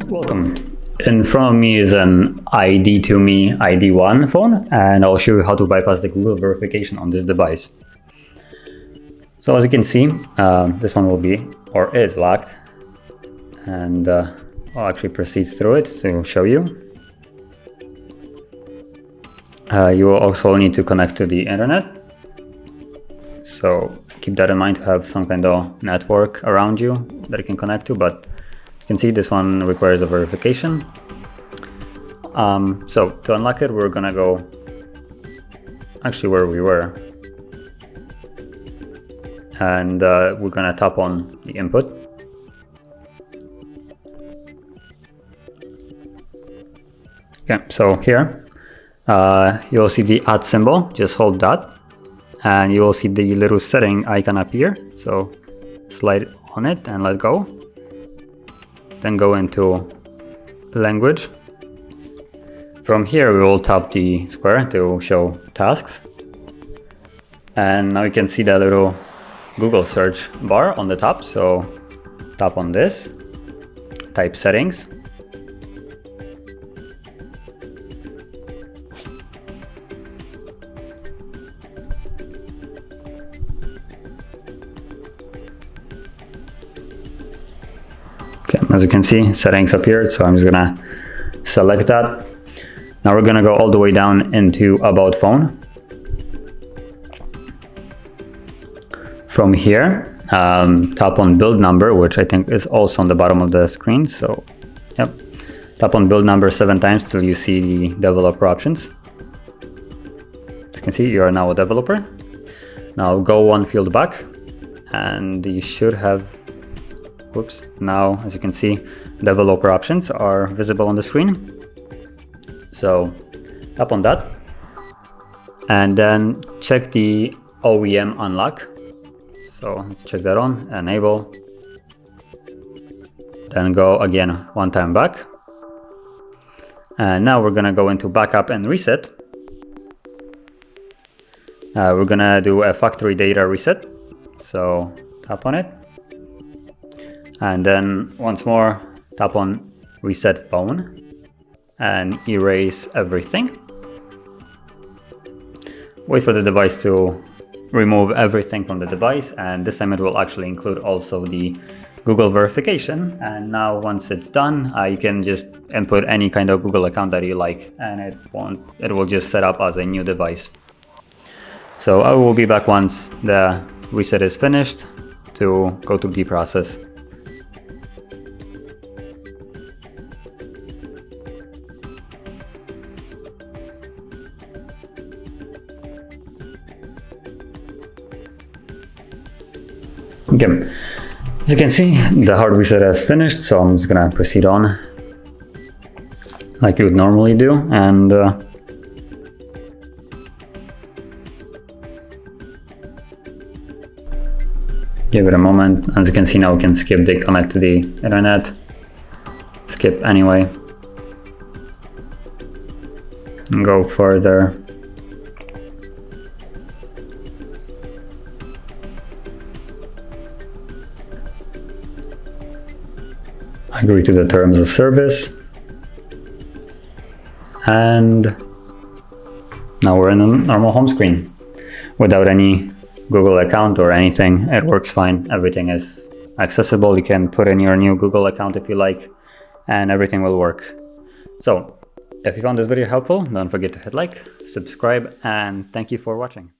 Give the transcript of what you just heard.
Welcome. In front of me is an ID2ME ID1 phone, and I'll show you how to bypass the Google verification on this device. So as you can see, this one will be or is locked, and I'll actually proceed through it to show you. You will also need to connect to the internet, so keep that in mind to have some kind of network around you that you can connect to, but you can see this one requires a verification. So to unlock it, we're gonna go actually where we were, and we're gonna tap on the input. Okay, so here you'll see the add symbol. Just hold that and you will see the little setting icon appear, so slide on it and let go. Then go into language. From here we will tap the square to show tasks, and now you can see that little Google search bar on the top, so tap on this, type settings, okay, as you can see settings appeared, so I'm just gonna select that. Now we're gonna go all the way down into about phone. From here, tap on build number, which I think is also on the bottom of the screen. So, yep, tap on build number 7 times till you see the developer options. As you can see, you are now a developer. Now go one field back, and you should have, whoops, now as you can see, developer options are visible on the screen. So tap on that, and then check the OEM unlock. So let's check that on, enable, then go again one time back. And now we're gonna go into backup and reset. We're gonna do a factory data reset. So tap on it. And then once more, tap on reset phone and erase everything. Wait for the device to remove everything from the device, and this time it will actually include also the Google verification. And now once it's done, you can just input any kind of Google account that you like, and it will just set up as a new device. So I will be back once the reset is finished to go through the process. Okay, as you can see, the hard reset has finished, so I'm just gonna proceed on like you would normally do, and give it a moment. As you can see, now we can skip the connect to the internet, skip anyway, and go further. Agree to the terms of service, and now we're in a normal home screen without any Google account or anything. It works fine, everything is accessible. You can put in your new Google account if you like, and everything will work. So if you found this video helpful, don't forget to hit like, subscribe, and thank you for watching.